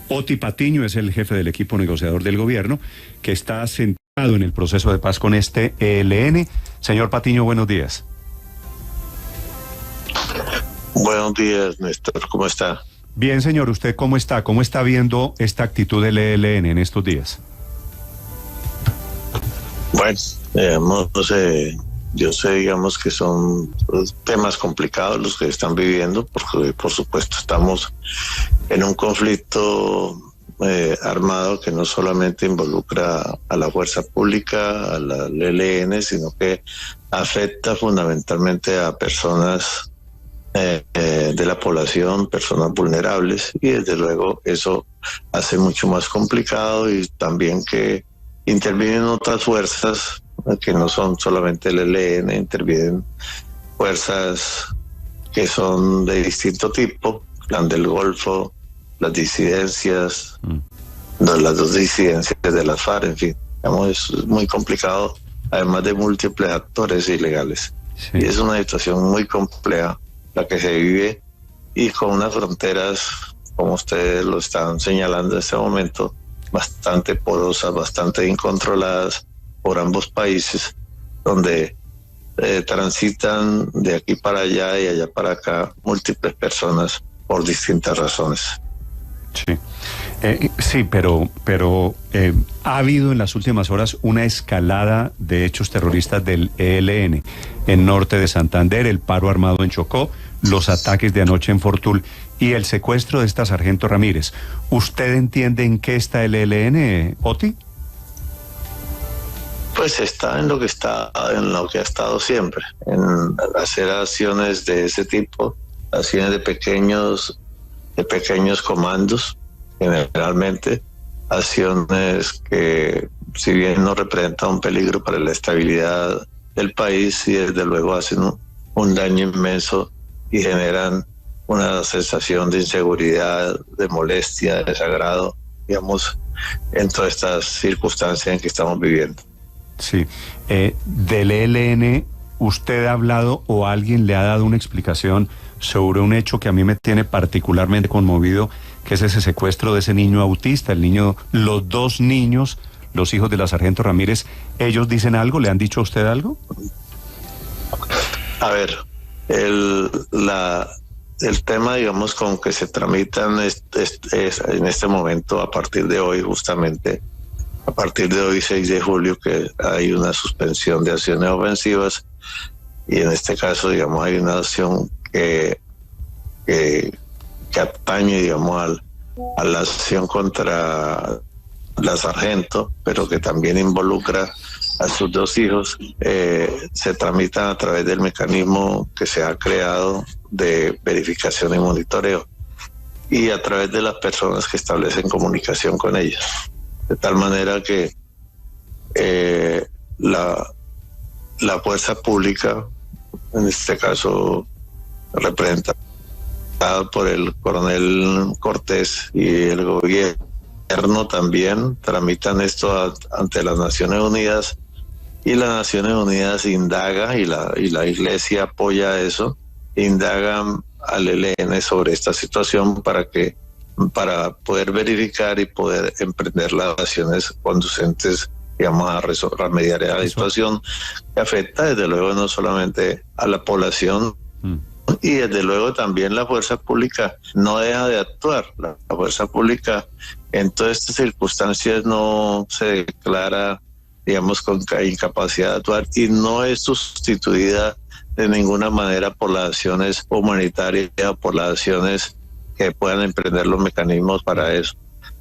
Oti Patiño es el jefe del equipo negociador del gobierno que está centrado en el proceso de paz con este ELN. Señor Patiño, buenos días. Buenos días, Néstor. ¿Cómo está? Bien, señor. ¿Usted cómo está? ¿Cómo está viendo esta actitud del ELN en estos días? Bueno, digamos, yo sé, digamos, que son temas complicados los que están viviendo, porque por supuesto estamos en un conflicto armado que no solamente involucra a la fuerza pública, a la ELN, sino que afecta fundamentalmente a personas de la población, personas vulnerables, y desde luego eso hace mucho más complicado, y también que intervienen otras fuerzas que no son solamente el ELN, intervienen fuerzas que son de distinto tipo, Clan del Golfo, las disidencias, las dos disidencias de las FARC, en fin, digamos, es muy complicado, además de múltiples actores ilegales. Sí. Y es una situación muy compleja la que se vive, y con unas fronteras, como ustedes lo están señalando en este momento, bastante porosas, bastante incontroladas por ambos países, donde transitan de aquí para allá y allá para acá múltiples personas por distintas razones. Sí, sí, pero ha habido en las últimas horas una escalada de hechos terroristas del ELN en norte de Santander, el paro armado en Chocó, los ataques de anoche en Fortul y el secuestro de esta sargento Ramírez. ¿Usted entiende en qué está el ELN, Oti? Pues está en lo que ha estado siempre, en hacer acciones de ese tipo, acciones de pequeños comandos, generalmente acciones que, si bien no representan un peligro para la estabilidad del país, y desde luego hacen un daño inmenso y generan una sensación de inseguridad, de molestia, de desagrado, digamos, en todas estas circunstancias en que estamos viviendo. Sí. Del ELN, ¿usted ha hablado o alguien le ha dado una explicación sobre un hecho que a mí me tiene particularmente conmovido, que es ese secuestro de ese niño autista, los dos niños, los hijos de la sargento Ramírez? ¿Ellos dicen algo? ¿Le han dicho a usted algo? A ver, el tema, digamos, con que se tramitan es en este momento, a partir de hoy, justamente, a partir de hoy, 6 de julio, que hay una suspensión de acciones ofensivas, y en este caso, digamos, hay una acción que atañe, digamos, a la acción contra la sargento, pero que también involucra a sus dos hijos. Se tramitan a través del mecanismo que se ha creado de verificación y monitoreo, y a través de las personas que establecen comunicación con ellas, de tal manera que la fuerza pública, en este caso representada por el coronel Cortés, y el gobierno también tramitan esto ante las Naciones Unidas, y las Naciones Unidas indaga, y la Iglesia apoya eso, indagan al ELN sobre esta situación para poder verificar y poder emprender las acciones conducentes, digamos, a remediar a la situación que afecta desde luego no solamente a la población, y desde luego también la fuerza pública no deja de actuar. La fuerza pública en todas estas circunstancias no se declara, digamos, con incapacidad de actuar, y no es sustituida de ninguna manera por las acciones humanitarias, por las acciones que puedan emprender los mecanismos para eso.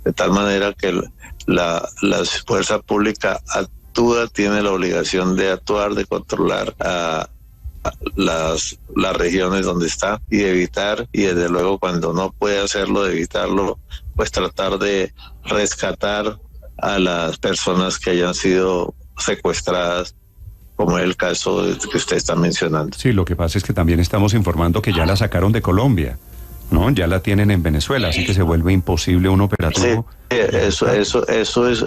De tal manera que la fuerza pública actúa, tiene la obligación de actuar, de controlar a las regiones donde está, y de evitar, y desde luego cuando no puede hacerlo, de evitarlo, pues tratar de rescatar a las personas que hayan sido secuestradas, como es el caso que usted está mencionando. Sí, lo que pasa es que también estamos informando que ya la sacaron de Colombia, ¿no? Ya la tienen en Venezuela, así que se vuelve imposible un operativo. Sí, eso es.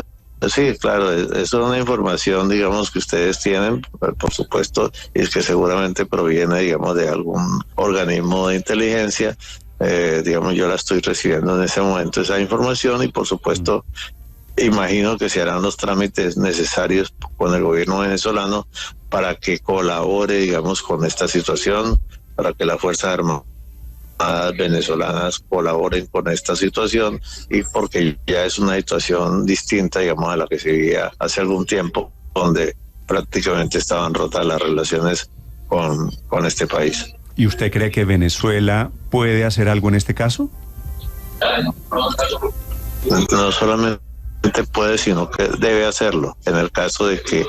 Sí, claro, eso es una información, digamos, que ustedes tienen, por supuesto, y que seguramente proviene, digamos, de algún organismo de inteligencia, digamos, yo la estoy recibiendo en ese momento, esa información, y por supuesto imagino que se harán los trámites necesarios con el gobierno venezolano para que colabore, digamos, con esta situación, para que las Fuerzas Armadas venezolanas colaboren con esta situación, y porque ya es una situación distinta, digamos, a la que se vivía hace algún tiempo, donde prácticamente estaban rotas las relaciones con este país. ¿Y usted cree que Venezuela puede hacer algo en este caso? No solamente puede, sino que debe hacerlo, en el caso de que,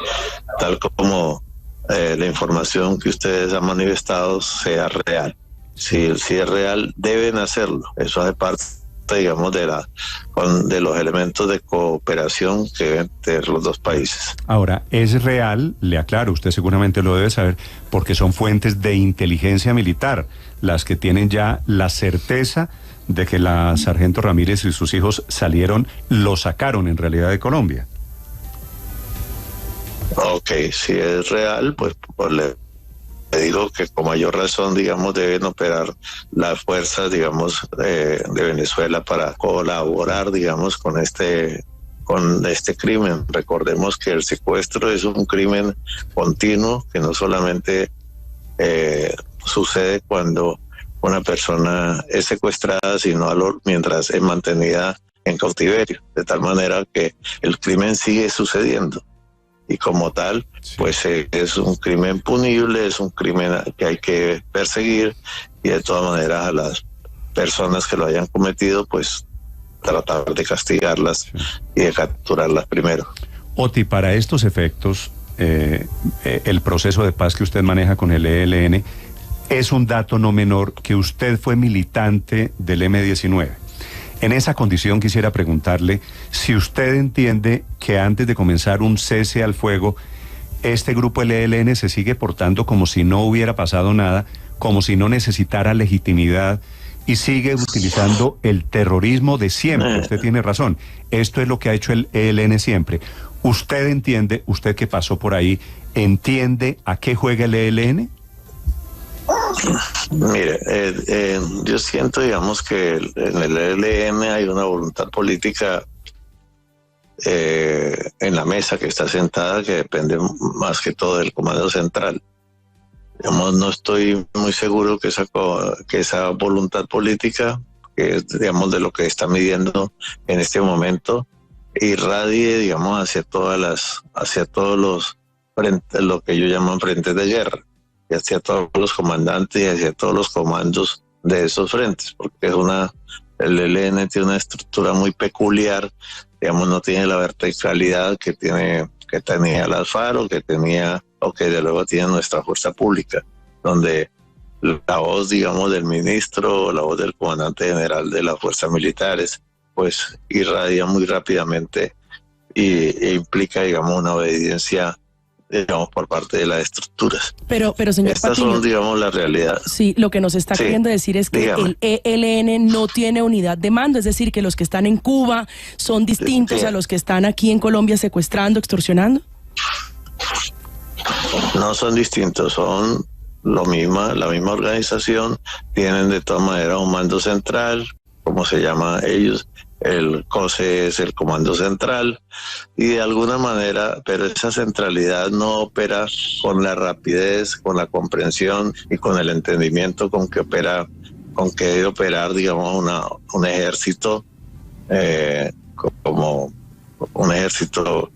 tal como la información que ustedes han manifestado sea real. Si es real, deben hacerlo. Eso hace parte, digamos, de los elementos de cooperación que deben tener los dos países. Ahora, es real, le aclaro, usted seguramente lo debe saber, porque son fuentes de inteligencia militar las que tienen ya la certeza de que la sargento Ramírez y sus hijos lo sacaron en realidad de Colombia. Ok, si es real, pues le digo que con mayor razón, digamos, deben operar las fuerzas, digamos, de Venezuela para colaborar, digamos, con este crimen. Recordemos que el secuestro es un crimen continuo, que no solamente sucede cuando una persona es secuestrada, sino mientras es mantenida en cautiverio, de tal manera que el crimen sigue sucediendo. Y como tal, pues es un crimen punible, es un crimen que hay que perseguir, y de todas maneras a las personas que lo hayan cometido, pues tratar de castigarlas y de capturarlas primero. Oti, para estos efectos, el proceso de paz que usted maneja con el ELN, es un dato no menor que usted fue militante del M-19. En esa condición quisiera preguntarle si usted entiende que antes de comenzar un cese al fuego, este grupo del ELN se sigue portando como si no hubiera pasado nada, como si no necesitara legitimidad, y sigue utilizando el terrorismo de siempre. Usted tiene razón. Esto es lo que ha hecho el ELN siempre. ¿Usted entiende, usted que pasó por ahí, entiende a qué juega el ELN? Mire, yo siento, digamos, que en el ELN hay una voluntad política en la mesa que está sentada, que depende más que todo del Comando Central. Digamos, no estoy muy seguro que esa voluntad política, que es, digamos, de lo que está midiendo en este momento, irradie, digamos, hacia todos los frentes, lo que ellos llaman frentes de guerra, y hacia todos los comandantes y hacia todos los comandos de esos frentes, porque el ELN tiene una estructura muy peculiar, digamos, no tiene la verticalidad que tenía la FARC, o que de luego tiene nuestra fuerza pública, donde la voz, digamos, del ministro o la voz del comandante general de las fuerzas militares, pues irradia muy rápidamente e implica, digamos, una obediencia, digamos, por parte de las estructuras. Pero señor Estas Patiño, son, digamos, la realidad. Sí, lo que nos está queriendo decir es que dígame. El ELN no tiene unidad de mando, es decir, que los que están en Cuba son distintos a los que están aquí en Colombia secuestrando, extorsionando. No son distintos, son la misma organización, tienen de todas maneras un mando central, como se llama ellos. El COSE es el comando central, y de alguna manera, pero esa centralidad no opera con la rapidez, con la comprensión y con el entendimiento con que debe operar, digamos, un ejército, como un ejército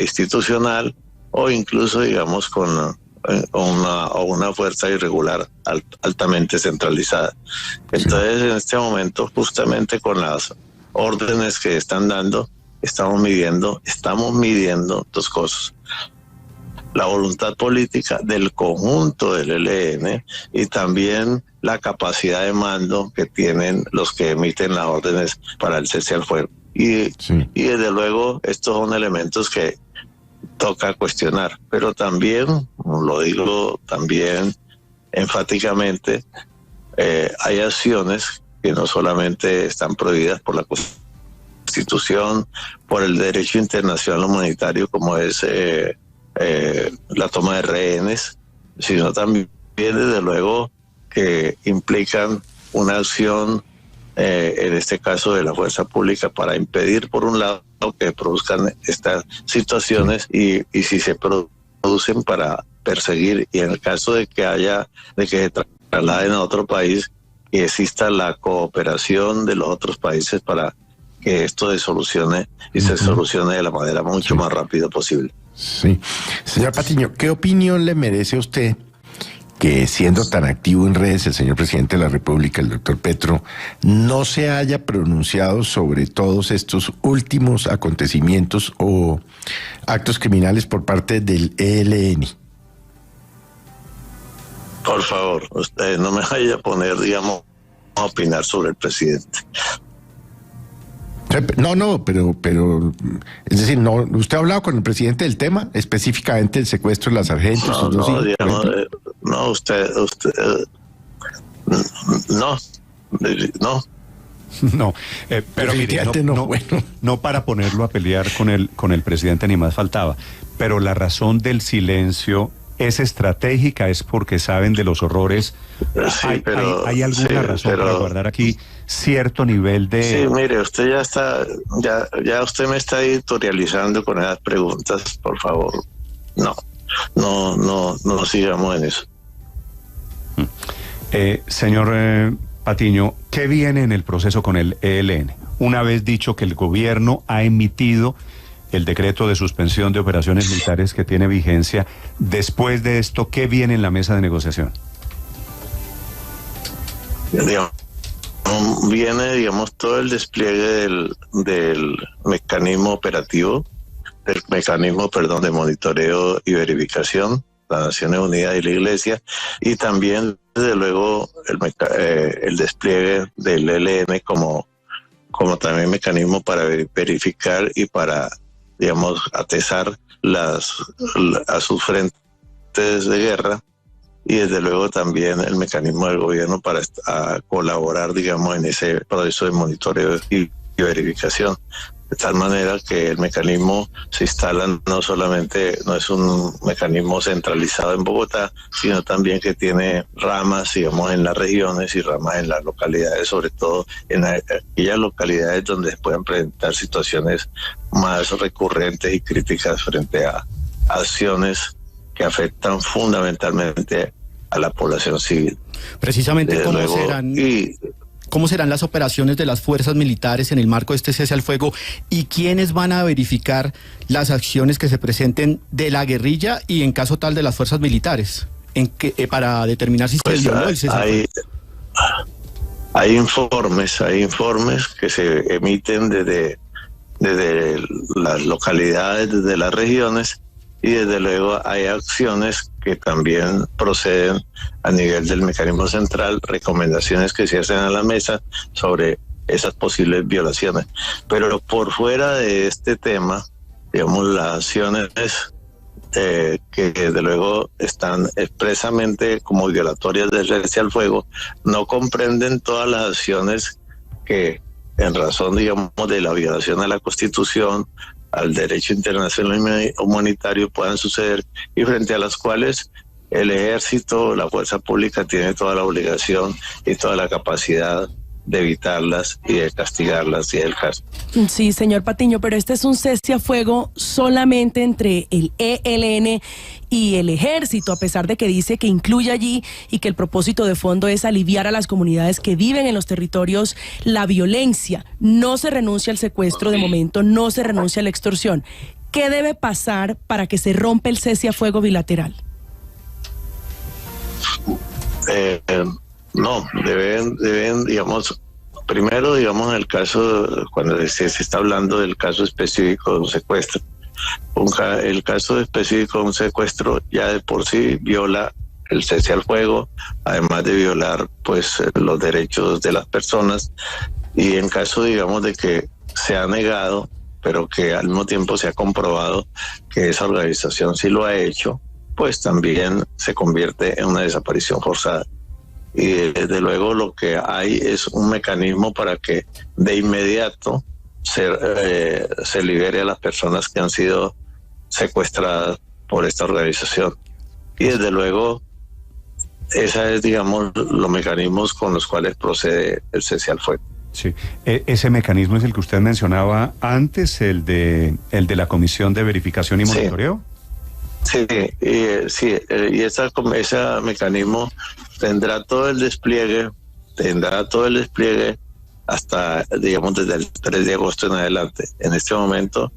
institucional, o incluso, digamos, con una fuerza irregular altamente centralizada. Entonces, en este momento, justamente con las órdenes que están dando, estamos midiendo dos cosas: la voluntad política del conjunto del ELN y también la capacidad de mando que tienen los que emiten las órdenes para el cese al fuego. Y desde luego estos son elementos que toca cuestionar, pero también, lo digo también enfáticamente, hay acciones que no solamente están prohibidas por la Constitución, por el derecho internacional humanitario, como es la toma de rehenes, sino también, desde luego, que implican una acción, en este caso de la fuerza pública, para impedir, por un lado, que produzcan estas situaciones y si se producen, para perseguir, y en el caso de que se trasladen a otro país, que exista la cooperación de los otros países para que esto se solucione y se solucione de la manera mucho más rápida posible. Sí. Señor Patiño, ¿qué opinión le merece a usted que, siendo tan activo en redes, el señor presidente de la República, el doctor Petro, no se haya pronunciado sobre todos estos últimos acontecimientos o actos criminales por parte del ELN? Por favor, usted no me vaya a poner, digamos, a opinar sobre el presidente. No, pero, es decir, no, ¿usted ha hablado con el presidente del tema, específicamente el secuestro de la sargento? No, usted, no. No, pero mire, no para ponerlo a pelear con el presidente, ni más faltaba, pero la razón del silencio es estratégica, es porque saben de los horrores. Sí, ¿Hay alguna razón para guardar aquí cierto nivel de...? Sí, mire, usted ya usted me está editorializando con esas preguntas, por favor. No sigamos en eso. Señor Patiño, ¿qué viene en el proceso con el ELN? Una vez dicho que el gobierno ha emitido el decreto de suspensión de operaciones militares que tiene vigencia, después de esto, ¿qué viene en la mesa de negociación? Viene, todo el despliegue del mecanismo operativo, de monitoreo y verificación, las Naciones Unidas y la Iglesia, y también, desde luego, el despliegue del ELN como también mecanismo para verificar y para, atesar a sus frentes de guerra, y desde luego también el mecanismo del gobierno para colaborar, en ese proceso de monitoreo y verificación. De tal manera que el mecanismo se instala no es un mecanismo centralizado en Bogotá, sino también que tiene ramas, en las regiones y ramas en las localidades, sobre todo en aquellas localidades donde se puedan presentar situaciones más recurrentes y críticas frente a acciones que afectan fundamentalmente a la población civil. Precisamente, ¿cómo serán las operaciones de las fuerzas militares en el marco de este cese al fuego? ¿Y quiénes van a verificar las acciones que se presenten de la guerrilla y, en caso tal, de las fuerzas militares? Para determinar si se violó el cese al fuego. Hay informes que se emiten desde las localidades, desde las regiones, y desde luego hay acciones que también proceden a nivel del mecanismo central, recomendaciones que se hacen a la mesa sobre esas posibles violaciones. Pero por fuera de este tema, las acciones que desde luego están expresamente como violatorias del cese al fuego, no comprenden todas las acciones que, en razón, de la violación a la Constitución, al derecho internacional humanitario, puedan suceder, y frente a las cuales el ejército, la fuerza pública, tiene toda la obligación y toda la capacidad de evitarlas y de castigarlas, si es el caso. Sí, señor Patiño, pero este es un cese a fuego solamente entre el ELN y el ejército, a pesar de que dice que incluye allí y que el propósito de fondo es aliviar a las comunidades que viven en los territorios la violencia. No se renuncia al secuestro de momento, no se renuncia a la extorsión. ¿Qué debe pasar para que se rompa el cese a fuego bilateral? No, deben, primero, en el caso, cuando se está hablando del caso específico de un secuestro, el caso específico de un secuestro ya de por sí viola el cese al fuego, además de violar, los derechos de las personas, y en caso, de que se ha negado, pero que al mismo tiempo se ha comprobado que esa organización sí lo ha hecho, pues también se convierte en una desaparición forzada. Y desde luego lo que hay es un mecanismo para que de inmediato se libere a las personas que han sido secuestradas por esta organización. Y desde luego esa es, digamos, los mecanismos con los cuales procede el cese al fuego. Sí, ese mecanismo es el que usted mencionaba antes, el de la Comisión de Verificación y Monitoreo. Sí, y ese mecanismo tendrá todo el despliegue hasta, digamos, desde el 3 de agosto en adelante. En este momento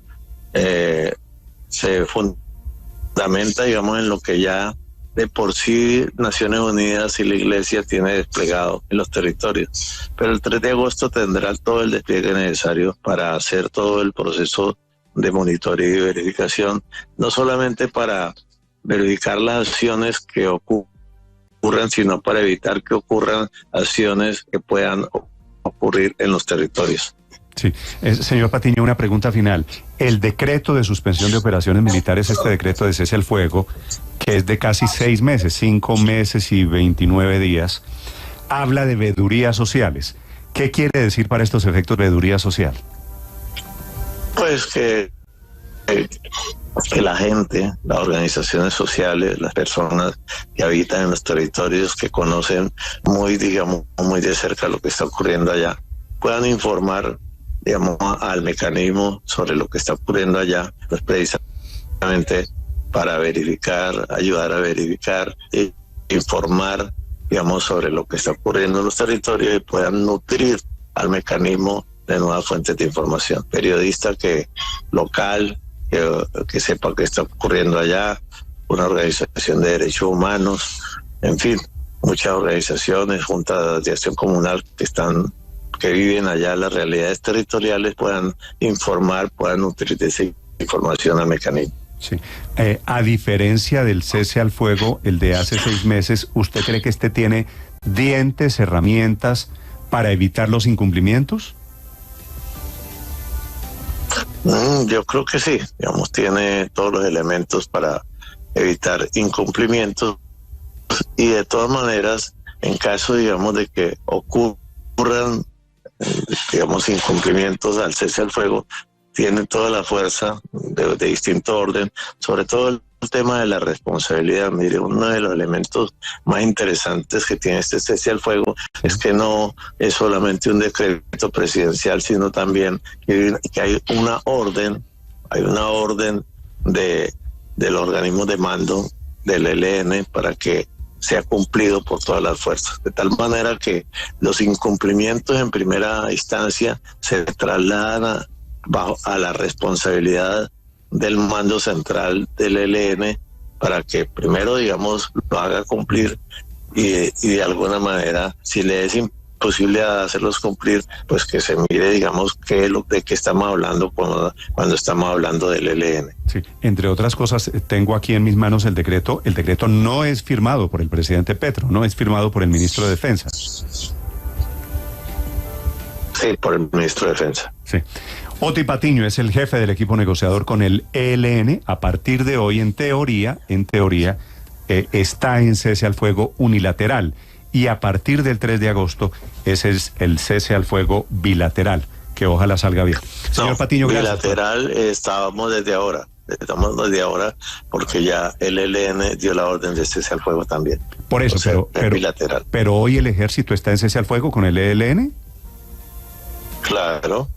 se fundamenta, digamos, en lo que ya de por sí Naciones Unidas y la Iglesia tiene desplegado en los territorios. Pero el 3 de agosto tendrá todo el despliegue necesario para hacer todo el proceso de monitoreo y verificación, no solamente para verificar las acciones que ocurran, sino para evitar que ocurran acciones que puedan ocurrir en los territorios. Sí, señor Patiño, una pregunta final. El decreto de suspensión de operaciones militares, este decreto de cese al fuego, que es de casi 6 meses, 5 meses y 29 días, habla de veedurías sociales. ¿Qué quiere decir para estos efectos veeduría social? Pues que la gente, las organizaciones sociales, las personas que habitan en los territorios, que conocen muy de cerca lo que está ocurriendo allá, puedan informar, digamos, al mecanismo sobre lo que está ocurriendo allá, pues precisamente para verificar, ayudar a verificar e informar, digamos, sobre lo que está ocurriendo en los territorios y puedan nutrir al mecanismo de nuevas fuentes de información. Periodista local, que sepa qué está ocurriendo allá, una organización de derechos humanos, en fin, muchas organizaciones, juntas de acción comunal que viven allá las realidades territoriales puedan informar, puedan nutrir de esa información al mecanismo. Sí. A diferencia del cese al fuego, el de hace 6 meses, ¿usted cree que este tiene dientes, herramientas para evitar los incumplimientos? Yo creo que sí, digamos, tiene todos los elementos para evitar incumplimientos y de todas maneras, en caso, digamos, de que ocurran, digamos, incumplimientos al cese al fuego, tiene toda la fuerza de distinto orden, sobre todo el tema de la responsabilidad. Mire, uno de los elementos más interesantes que tiene este cese al fuego es que no es solamente un decreto presidencial, sino también que hay una orden del organismo de mando del ELN para que sea cumplido por todas las fuerzas, de tal manera que los incumplimientos en primera instancia se trasladan a la responsabilidad del mando central del ELN para que primero, digamos, lo haga cumplir y de alguna manera, si le es imposible hacerlos cumplir, pues que se mire, digamos, de qué estamos hablando cuando estamos hablando del ELN. Sí, entre otras cosas, tengo aquí en mis manos el decreto. El decreto no es firmado por el presidente Petro, no es firmado por el ministro de Defensa. Sí, por el ministro de Defensa. Sí. Oti Patiño es el jefe del equipo negociador con el ELN. A partir de hoy, en teoría, está en cese al fuego unilateral. Y a partir del 3 de agosto, ese es el cese al fuego bilateral, que ojalá salga bien. Señor Patiño, gracias. Bilateral estamos desde ahora porque ya el ELN dio la orden de cese al fuego también. Por eso, pero bilateral. Pero hoy el ejército está en cese al fuego con el ELN. Claro.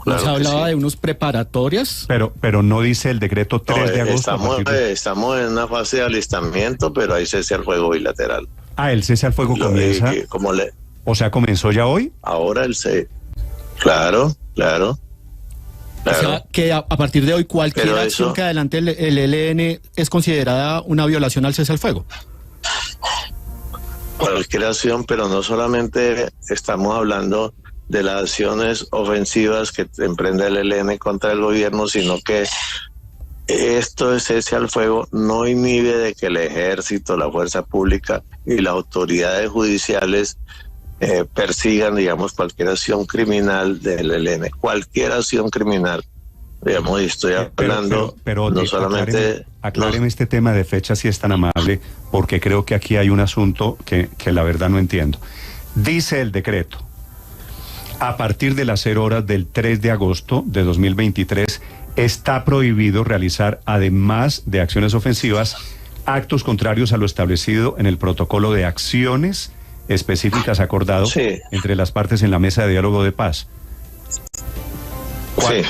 Nos hablaba de unos preparatorios. Pero no dice el decreto 3 de agosto. Estamos en una fase de alistamiento, pero hay cese al fuego bilateral. Ah, el cese al fuego comienza. O sea, ¿comenzó ya hoy? Ahora el cese. Claro. O sea, que a partir de hoy cualquier acción que adelante el ELN es considerada una violación al cese al fuego. Cualquier acción, pero no solamente estamos hablando de las acciones ofensivas que emprende el ELN contra el gobierno, sino que esto de cese al fuego no inhibe de que el ejército, la fuerza pública y las autoridades judiciales persigan, digamos, cualquier acción criminal del ELN, cualquier acción criminal, digamos, y estoy hablando pero no solamente... Acláreme este tema de fecha si es tan amable, porque creo que aquí hay un asunto que la verdad no entiendo. Dice el decreto: a partir de las 0 horas del 3 de agosto de 2023, está prohibido realizar, además de acciones ofensivas, actos contrarios a lo establecido en el protocolo de acciones específicas acordado entre las partes en la mesa de diálogo de paz. Sí,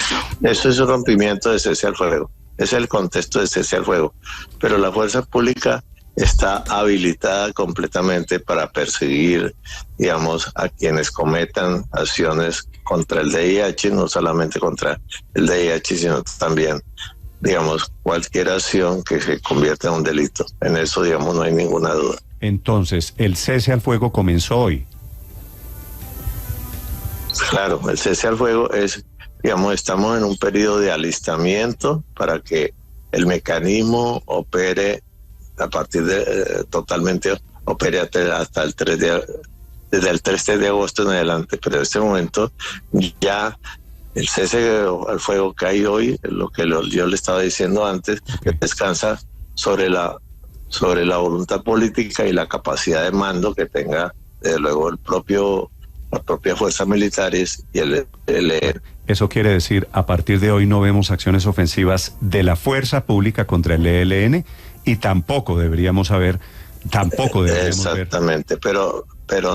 eso es un rompimiento de cese al fuego. Es el contexto de cese al fuego. Pero la fuerza pública está habilitada completamente para perseguir, digamos, a quienes cometan acciones contra el DIH, no solamente contra el DIH, sino también, digamos, cualquier acción que se convierta en un delito. En eso, digamos, no hay ninguna duda. Entonces, el cese al fuego comenzó hoy. Claro, el cese al fuego es, digamos, estamos en un periodo de alistamiento para que el mecanismo opere a partir de totalmente opere hasta el 3 de desde el 13 de agosto en adelante, pero en este momento ya el cese al fuego que hay hoy, lo que yo le estaba diciendo antes, que descansa sobre la voluntad política y la capacidad de mando que tenga desde luego las propias fuerzas militares y el ELN. Eso quiere decir, a partir de hoy no vemos acciones ofensivas de la fuerza pública contra el ELN y tampoco deberíamos ver. Exactamente, pero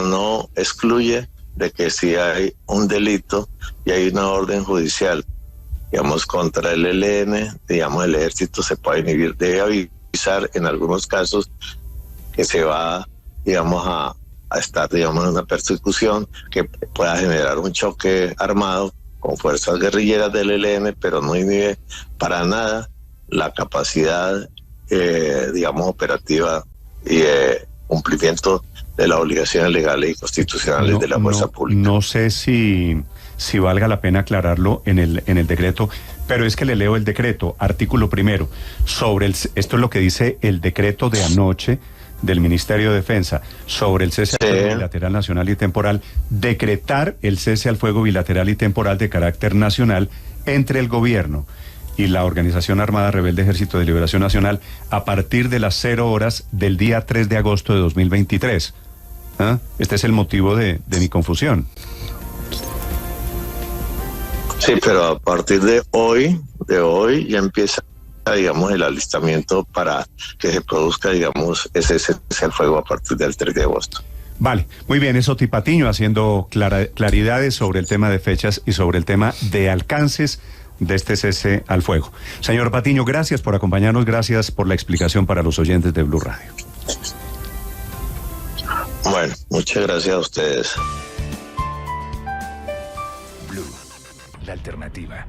no excluye de que si hay un delito y hay una orden judicial, digamos, contra el ELN, digamos, el ejército se puede inhibir, debe avisar en algunos casos que se va, digamos, a estar, digamos, en una persecución que pueda generar un choque armado con fuerzas guerrilleras del ELN, pero no inhibe para nada la capacidad, digamos, operativa y cumplimiento de las obligaciones legales y constitucionales de la fuerza pública. No sé si valga la pena aclararlo en el decreto, pero es que le leo el decreto, artículo 1, esto es lo que dice el decreto de anoche del Ministerio de Defensa, sobre el cese al fuego bilateral nacional y temporal, decretar el cese al fuego bilateral y temporal de carácter nacional entre el gobierno y la Organización Armada Rebelde Ejército de Liberación Nacional a partir de las 0 horas del día 3 de agosto de 2023. ¿Ah? Este es el motivo de mi confusión. Sí, pero a partir de hoy ya empieza, digamos, el alistamiento para que se produzca, digamos, ese cese al fuego a partir del 3 de agosto. Vale, muy bien, eso Patiño haciendo claridades sobre el tema de fechas y sobre el tema de alcances de este cese al fuego. Señor Patiño, gracias por acompañarnos, gracias por la explicación para los oyentes de Blue Radio. Bueno, muchas gracias a ustedes. Blue, la alternativa.